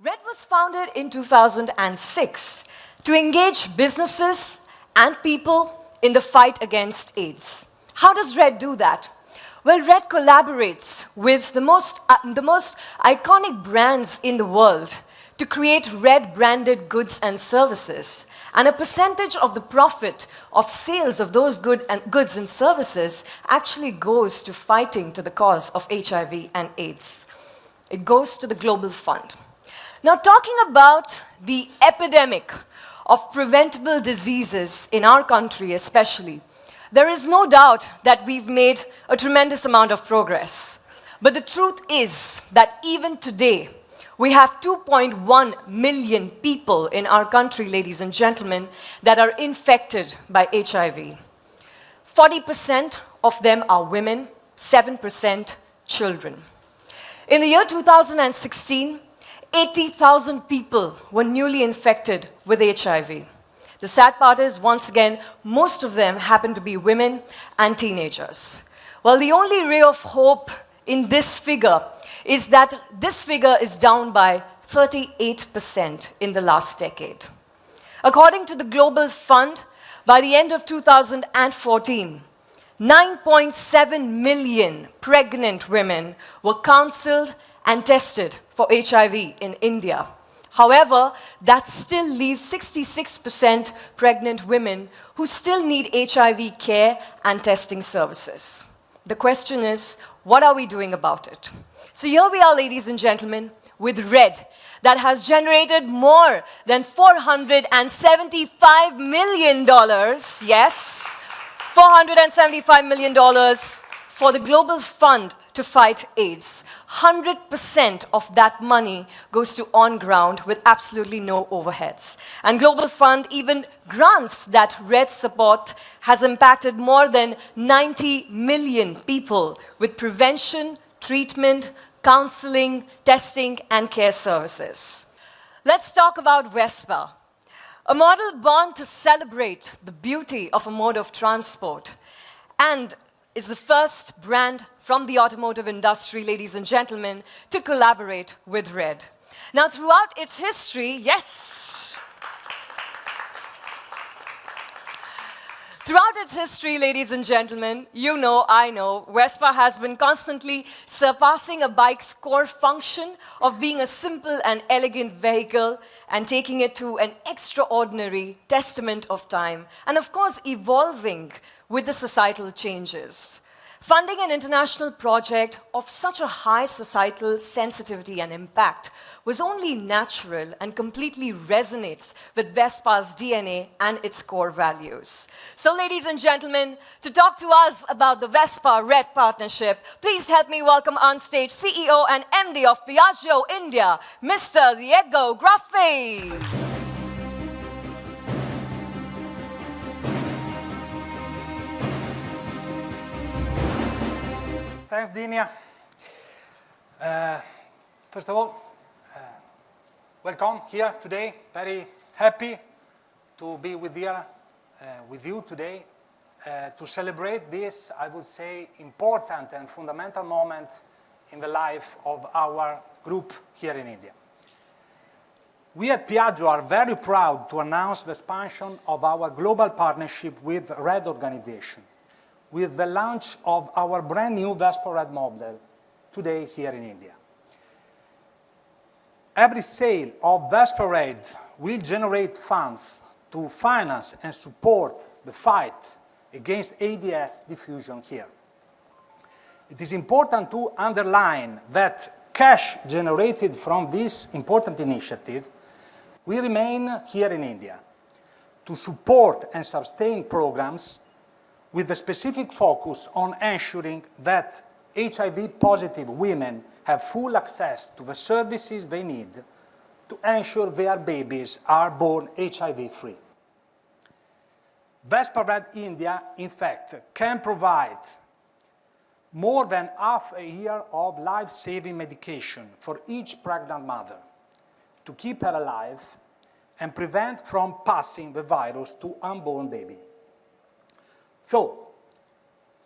RED was founded in 2006 to engage businesses and people in the fight against AIDS. How does RED do that? Well, RED collaborates with the most iconic brands in the world to create RED-branded goods and services. And a percentage of the profit of sales of those goods and services actually goes to fighting to the cause of HIV and AIDS. It goes to the Global Fund. Now, talking about the epidemic of preventable diseases in our country especially, there is no doubt that we've made a tremendous amount of progress. But the truth is that even today, we have 2.1 million people in our country, ladies and gentlemen, that are infected by HIV. 40% of them are women, 7% children. In the year 2016, 80,000 people were newly infected with HIV. The sad part is, once again, most of them happen to be women and teenagers. Well, the only ray of hope in this figure is that this figure is down by 38% in the last decade. According to the Global Fund, by the end of 2014, 9.7 million pregnant women were counseled and tested for HIV in India. However, that still leaves 66% pregnant women who still need HIV care and testing services. The question is, what are we doing about it? So here we are, ladies and gentlemen, with RED, that has generated more than $475 million, yes, $475 million for the Global Fund to fight AIDS. 100% of that money goes to on-ground with absolutely no overheads. And Global Fund even grants that RED support has impacted more than 90 million people with prevention, treatment, counseling, testing, and care services. Let's talk about Vespa, a model born to celebrate the beauty of a mode of transport, and is the first brand from the automotive industry, ladies and gentlemen, to collaborate with RED. Now, throughout its history, yes, throughout its history, ladies and gentlemen, you know, I know, Vespa has been constantly surpassing a bike's core function of being a simple and elegant vehicle and taking it to an extraordinary testament of time, and of course, evolving with the societal changes. Funding an international project of such a high societal sensitivity and impact was only natural and completely resonates with Vespa's DNA and its core values. So, ladies and gentlemen, to talk to us about the Vespa-RED partnership, please help me welcome on stage CEO and MD of Piaggio India, Mr. Diego Graffi. Thanks, Dinia. First of all, welcome here today. Very happy to be with you today to celebrate this, I would say, important and fundamental moment in the life of our group here in India. We at Piaggio are very proud to announce the expansion of our global partnership with RED organization, with the launch of our brand new Vespa RED model today here in India. Every sale of Vespa RED will generate funds to finance and support the fight against AIDS diffusion here. It is important to underline that cash generated from this important initiative will remain here in India to support and sustain programs with a specific focus on ensuring that HIV-positive women have full access to the services they need to ensure their babies are born HIV-free. Vespa RED India, in fact, can provide more than half a year of life-saving medication for each pregnant mother to keep her alive and prevent from passing the virus to unborn baby. So,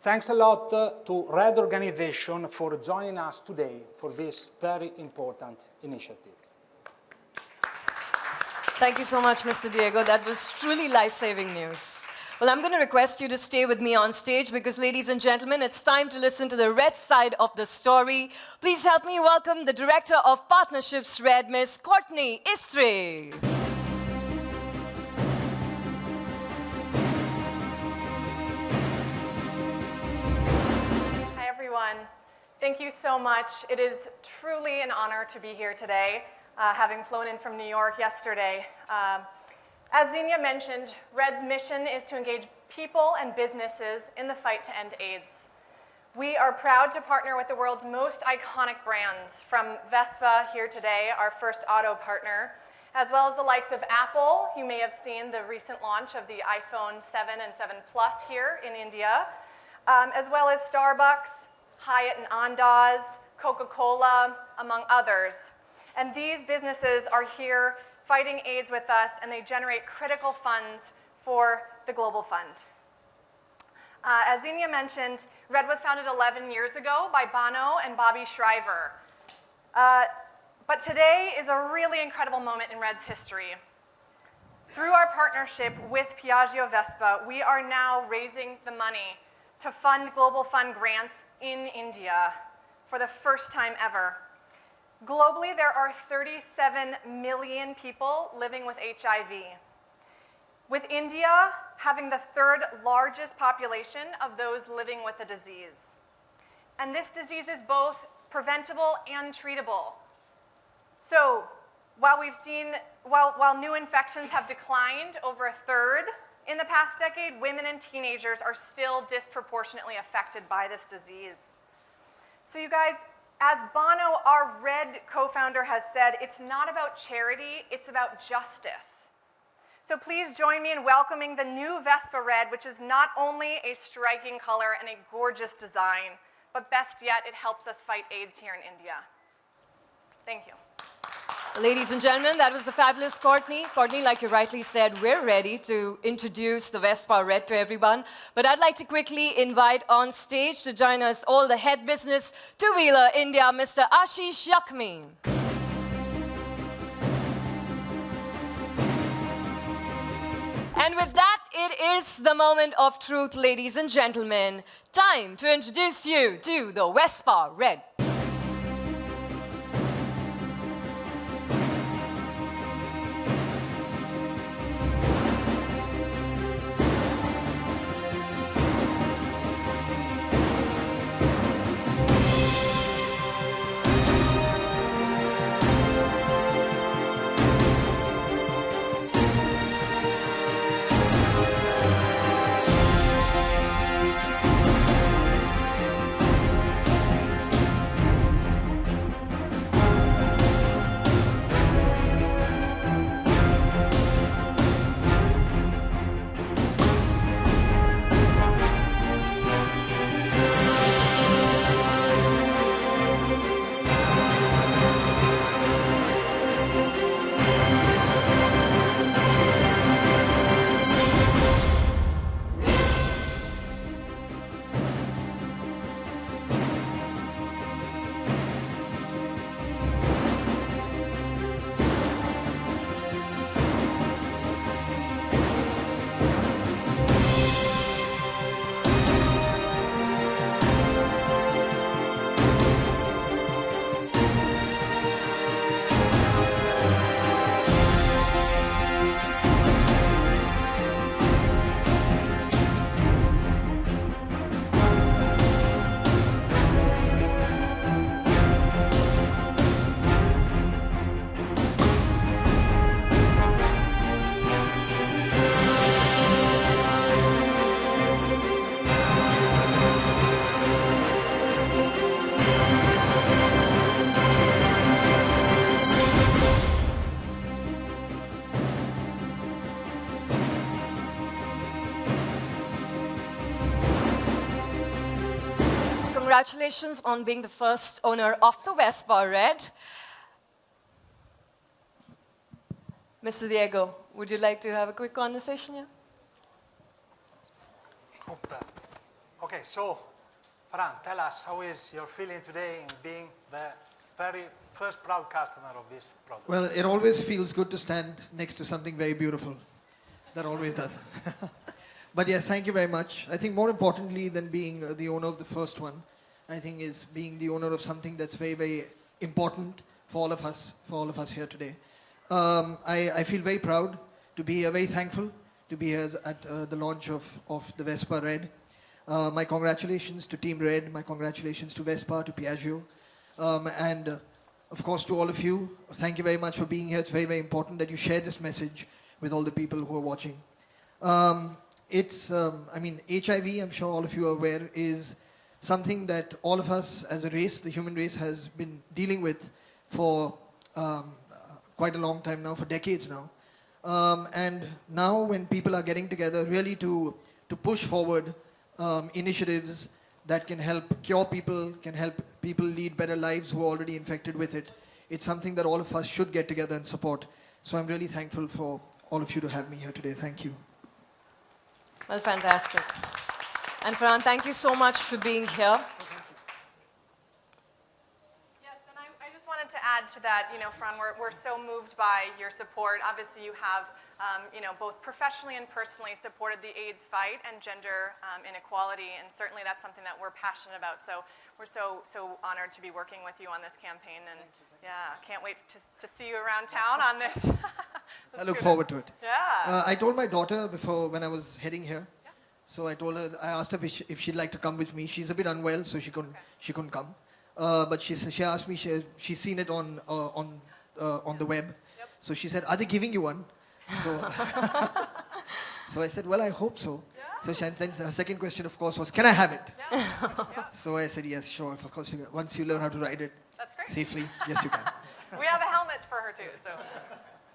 thanks a lot to RED organization for joining us today for this very important initiative. Thank you so much, Mr. Diego. That was truly life-saving news. Well, I'm going to request you to stay with me on stage because, ladies and gentlemen, it's time to listen to the red side of the story. Please help me welcome the Director of Partnerships Red, Miss Courtney Istri. Hi, everyone. Thank you so much. It is truly an honor to be here today, having flown in from New York yesterday. As Xenia mentioned, RED's mission is to engage people and businesses in the fight to end AIDS. We are proud to partner with the world's most iconic brands, from Vespa here today, our first auto partner, as well as the likes of Apple. You may have seen the recent launch of the iPhone 7 and 7 Plus here in India, as well as Starbucks, Hyatt and Andaz, Coca-Cola, among others. And these businesses are here fighting AIDS with us, and they generate critical funds for the Global Fund. As Xenia mentioned, RED was founded 11 years ago by Bono and Bobby Shriver. But today is a really incredible moment in RED's history. Through our partnership with Piaggio Vespa, we are now raising the money to fund Global Fund grants in India for the first time ever. Globally, there are 37 million people living with HIV, with India having the third largest population of those living with the disease. And this disease is both preventable and treatable. So while new infections have declined over a third in the past decade, women and teenagers are still disproportionately affected by this disease. So you guys, as Bono, our RED co-founder, has said, it's not about charity, it's about justice. So please join me in welcoming the new Vespa Red, which is not only a striking color and a gorgeous design, but best yet, it helps us fight AIDS here in India. Thank you. Ladies and gentlemen, that was a fabulous Courtney. Courtney, like you rightly said, we're ready to introduce the Vespa Red to everyone. But I'd like to quickly invite on stage to join us all the head business two-wheeler India, Mr. Ashish Yakmi. And with that, it is the moment of truth, ladies and gentlemen. Time to introduce you to the Vespa Red. Congratulations on being the first owner of the Vespa Red. Mr. Diego, would you like to have a quick conversation here? Hope that. Okay, so Farhan, tell us, how is your feeling today in being the very first proud customer of this product. Well, it always feels good to stand next to something very beautiful. That always does. But yes, thank you very much. I think more importantly than being the owner of the first one, I think is being the owner of something that's very, very important for all of us here today. I feel very proud to be here, very thankful to be here at the launch of the Vespa Red. My congratulations to Team Red, my congratulations to Vespa, to Piaggio, and of course to all of you. Thank you very much for being here. It's very, very important that you share this message with all the people who are watching. I mean, HIV, I'm sure all of you are aware, is something that all of us as a race, the human race, has been dealing with for quite a long time now, for decades now. And now when people are getting together really to push forward initiatives that can help cure people, can help people lead better lives who are already infected with it, it's something that all of us should get together and support. So I'm really thankful for all of you to have me here today. Thank you. Well, fantastic. And Farhan, thank you so much for being here. Yes, and I just wanted to add to that, you know, Farhan, we're so moved by your support. Obviously, you have, you know, both professionally and personally supported the AIDS fight and gender inequality, and certainly that's something that we're passionate about. So we're so honored to be working with you on this campaign, and yeah, can't wait to see you around town on this. I look forward to it. Yeah. I told my daughter before, when I was heading here, so I asked her if she'd like to come with me. She's a bit unwell, so she couldn't come. But she asked me, she's seen it on the web. Yep. So she said, "Are they giving you one?" So, so I said, "Well, I hope so." Yeah. So then her second question, of course, was, "Can I have it?" Yeah. So I said, "Yes, sure. Of course, once you learn how to ride it That's great. safely, yes, you can." We have a helmet for her too, so.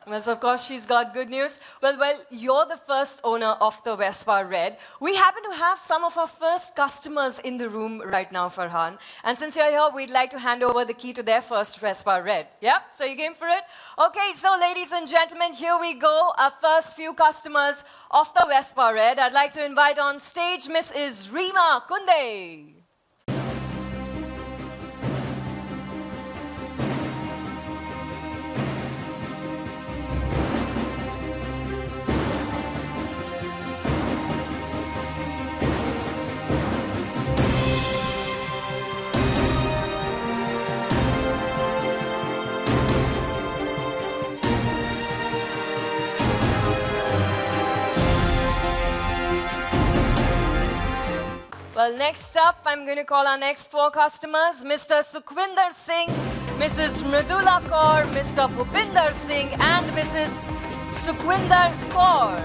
Yes, of course, she's got good news. Well, you're the first owner of the Vespa Red. We happen to have some of our first customers in the room right now, Farhan. And since you're here, we'd like to hand over the key to their first Vespa Red. Yeah? So you game for it? Okay, so ladies and gentlemen, here we go. Our first few customers of the Vespa Red. I'd like to invite on stage Mrs. Rima Kunde. Well, next up, I'm going to call our next four customers, Mr. Sukhwinder Singh, Mrs. Mridula Kaur, Mr. Bhupinder Singh, and Mrs. Sukhwinder Kaur.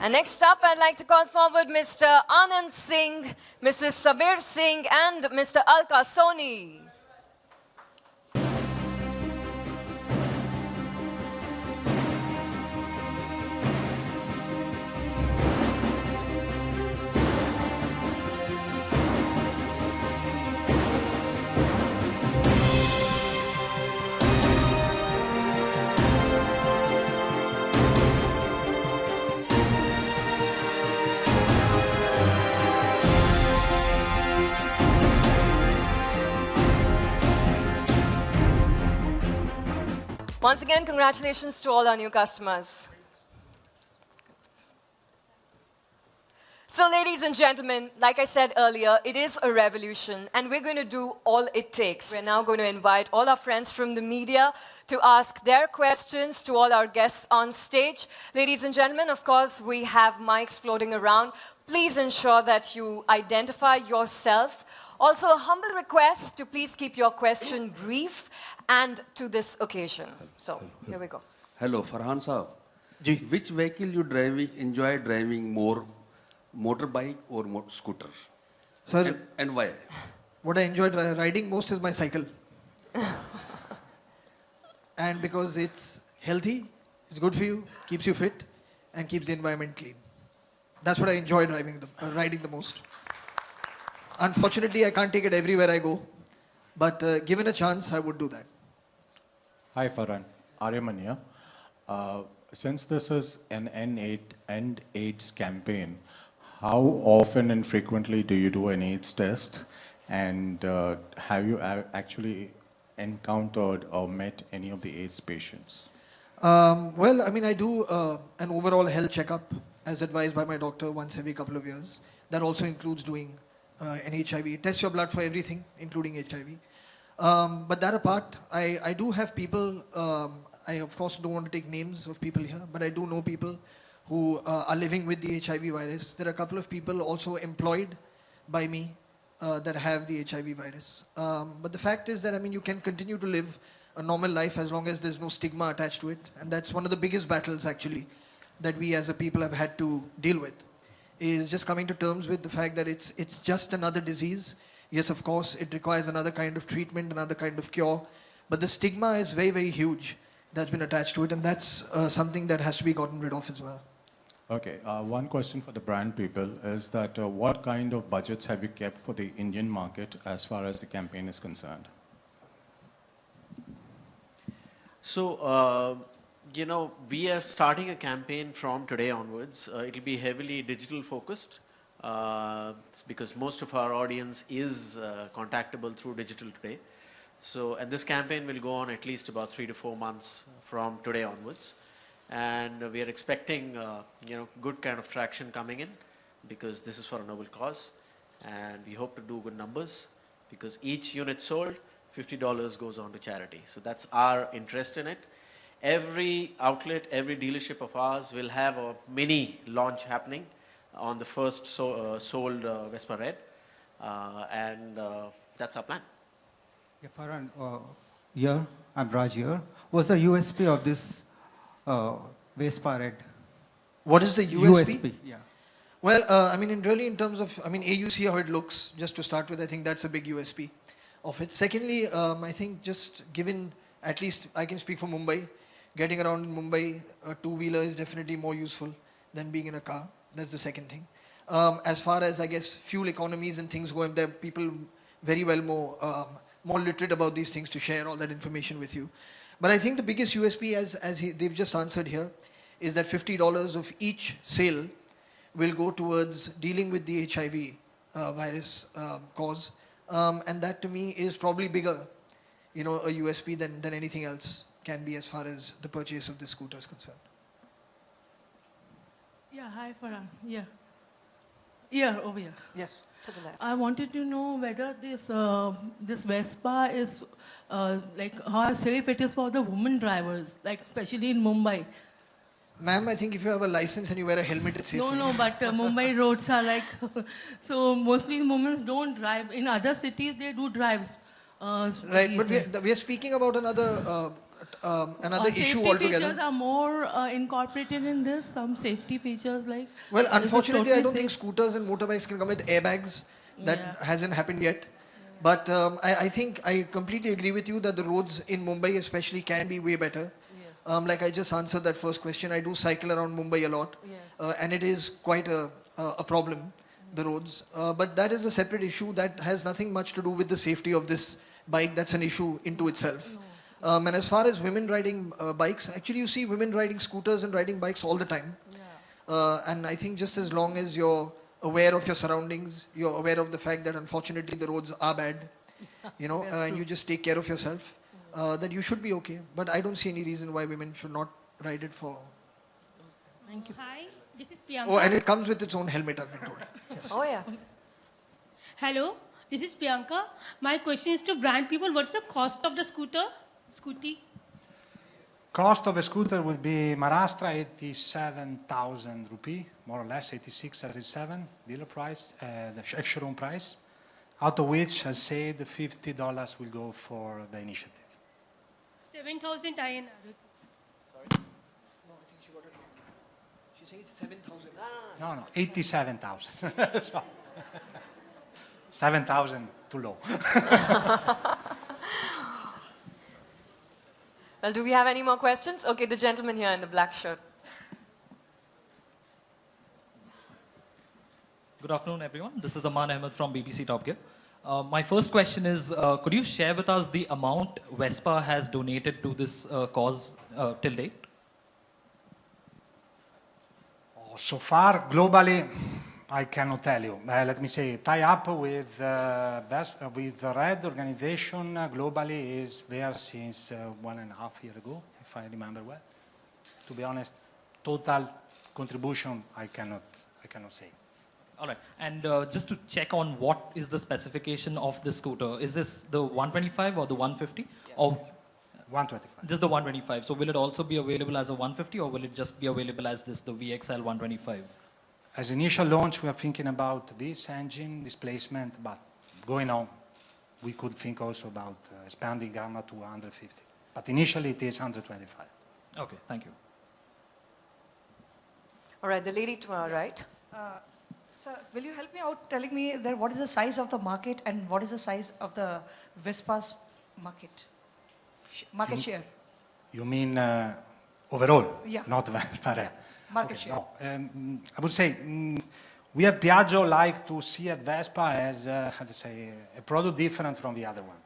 And next up, I'd like to call forward Mr. Anand Singh, Mrs. Sabir Singh, and Mr. Alka Soni. Once again, congratulations to all our new customers. So ladies and gentlemen, like I said earlier, it is a revolution and we're going to do all it takes. We're now going to invite all our friends from the media to ask their questions to all our guests on stage. Ladies and gentlemen, of course, we have mics floating around. Please ensure that you identify yourself. Also, a humble request to please keep your question brief and to this occasion. So, here we go. Hello, Farhan Saab. Ji. Which vehicle you enjoy driving more, motorbike or scooter? Sir, And why? what I enjoy riding most is my cycle. And because it's healthy, it's good for you, keeps you fit, and keeps the environment clean. That's what I enjoy riding the most. Unfortunately, I can't take it everywhere I go, but given a chance, I would do that. Hi, Farhan. Aryaman here. Since this is an End AIDS campaign, how often and frequently do you do an AIDS test? And have you actually encountered or met any of the AIDS patients? Well, I mean, I do an overall health checkup as advised by my doctor once every couple of years. That also includes doing an HIV. Test your blood for everything, including HIV. But that apart, I do have people, I of course don't want to take names of people here, but I do know people who are living with the HIV virus. There are a couple of people also employed by me that have the HIV virus. But the fact is that, I mean, you can continue to live a normal life as long as there's no stigma attached to it. And that's one of the biggest battles, actually, that we as a people have had to deal with, is just coming to terms with the fact that it's just another disease. Yes, of course, it requires another kind of treatment, another kind of cure. But the stigma is very, very huge that's been attached to it. And that's something that has to be gotten rid of as well. Okay, one question for the brand people is that what kind of budgets have you kept for the Indian market as far as the campaign is concerned? So, you know, we are starting a campaign from today onwards. It'll be heavily digital focused because most of our audience is contactable through digital today. So, and this campaign will go on at least about 3 to 4 months from today onwards. And we are expecting, you know, good kind of traction coming in because this is for a noble cause. And we hope to do good numbers because each unit sold, $50 goes on to charity. So that's our interest in it. Every outlet, every dealership of ours will have a mini launch happening on the first sold Vespa Red. And that's our plan. Yeah, Farhan, here, I'm Raj here. What's the USP of this Vespa Red? What is the USP? Yeah. Well, I mean, in terms of, I mean, you see how it looks, just to start with, I think that's a big USP of it. Secondly, I think just given, at least I can speak for Mumbai, getting around in Mumbai, a two-wheeler is definitely more useful than being in a car. That's the second thing. As far as, I guess, fuel economies and things go, there are people very well more literate about these things to share all that information with you. But I think the biggest USP, they've just answered here, is that $50 of each sale will go towards dealing with the HIV virus cause. And that to me is probably bigger, you know, a USP than anything else can be as far as the purchase of this scooter is concerned. Yeah, hi Farhan. Yeah. Yeah, over here. Yes. To the left. I wanted to know whether this Vespa is like how safe it is for the women drivers, like especially in Mumbai. Ma'am, I think if you have a license and you wear a helmet, it's safe for you. No, but Mumbai roads are like, so mostly women don't drive. In other cities, they do drive. Right, but we are speaking about another issue safety altogether. features are more incorporated in this, some safety features like... Well, is it unfortunately, I totally don't think safe? scooters and motorbikes can come with airbags. That Yeah. hasn't happened yet. But I think I completely agree with you that the roads in Mumbai especially can be way better. Like I just answered that first question, I do cycle around Mumbai a lot. Yes. And it is quite a problem, the roads. But that is a separate issue that has nothing much to do with the safety of this bike. That's an issue into itself. And as far as women riding bikes, actually you see women riding scooters and riding bikes all the time. And I think just as long as you're aware of your surroundings, you're aware of the fact that unfortunately the roads are bad, you know, and you just take care of yourself, that you should be okay. But I don't see any reason why women should not ride it for... Thank you. Hi, this is Priyanka. Oh, and it comes with its own helmet, I've been told. Yes. Oh, yeah. Hello, this is Priyanka. My question is to brand people, what's the cost of the scooty? Cost of a scooter will be Maharashtra 87,000 rupee, more or less 86, 87 dealer price, the showroom price, out of which, as said, $50 will go for the initiative. 7,000 INR. She's saying it's 7,000. No, 87,000. So, 7,000 too low. Well, do we have any more questions? Okay, the gentleman here in the black shirt. Good afternoon, everyone. This is Aman Ahmed from BBC Top Gear. My first question is, could you share with us the amount Vespa has donated to this cause till date? So far, globally, I cannot tell you. Let me say, tie up with Vespa, with the Red organization globally is there since 1.5 years ago, if I remember well. To be honest, total contribution, I cannot say. All right. And just to check on what is the specification of the scooter, is this the 125 or the 150? Yeah. Or 125. Just the 125. So will it also be available as a 150 or will it just be available as this, the VXL 125? As initial launch, we are thinking about this engine displacement, but going on, we could think also about expanding gamma to 150. But initially, it is 125. Okay, thank you. All right, the lady to our right. Sir, will you help me out telling me that what is the size of the market and what is the size of the Vespa's market share? You mean overall? Yeah. Not Vespa. Yeah. Market share. No. I would say we at Piaggio like to see at Vespa as how to say a product different from the other one.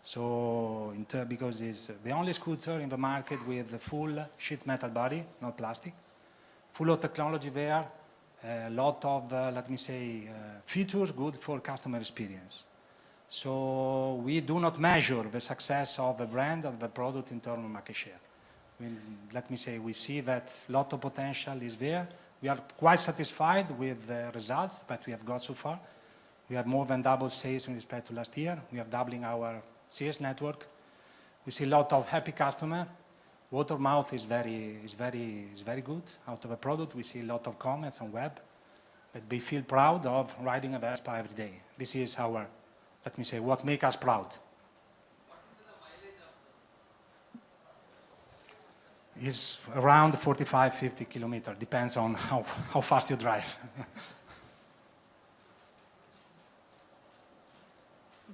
So because it's the only scooter in the market with a full sheet metal body, not plastic, full of technology there, a lot of let me say features good for customer experience. So we do not measure the success of a brand or the product in terms of market share. Let me say, we see that a lot of potential is there. We are quite satisfied with the results that we have got so far. We have more than double sales in respect to last year. We are doubling our sales network. We see a lot of happy customers. Word of mouth is very good. Out of a product, we see a lot of comments on web that they feel proud of riding a Vespa every day. This is our, let me say, what makes us proud. Is around 45, 50 kilometers. Depends on how fast you drive.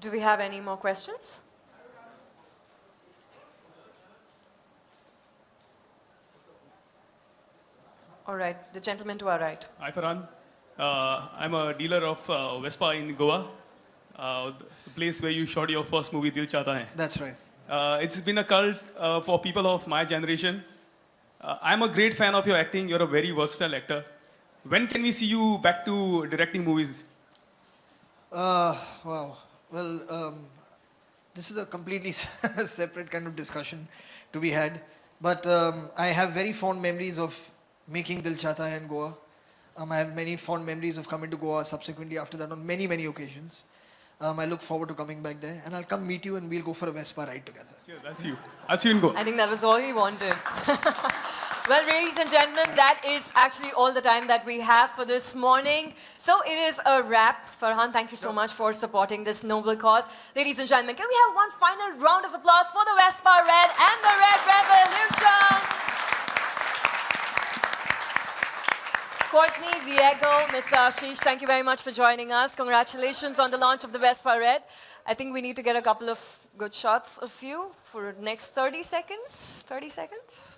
Do we have any more questions? All right, the gentleman to our right. Hi, Farhan. I'm a dealer of Vespa in Goa, the place where you shot your first movie, Dil Chahta Hai. That's right. It's been a cult for people of my generation. I'm a great fan of your acting. You're a very versatile actor. When can we see you back to directing movies? Wow. Well, this is a completely separate kind of discussion to be had. But I have very fond memories of making Dil Chahta Hai in Goa. I have many fond memories of coming to Goa subsequently after that on many, many occasions. I look forward to coming back there, and I'll come meet you and we'll go for a Vespa ride together. Yeah, that's you. That's you in Goa. I think that was all we wanted. Well, ladies and gentlemen, that is actually all the time that we have for this morning. So it is a wrap. Farhan, thank you so much for supporting this noble cause. Ladies and gentlemen, can we have one final round of applause for the Vespa Red and the Red Revolution? Courtney, Diego, Mr. Ashish, thank you very much for joining us. Congratulations on the launch of the Vespa Red. I think we need to get a couple of good shots of you for the next 30 seconds. 30 seconds?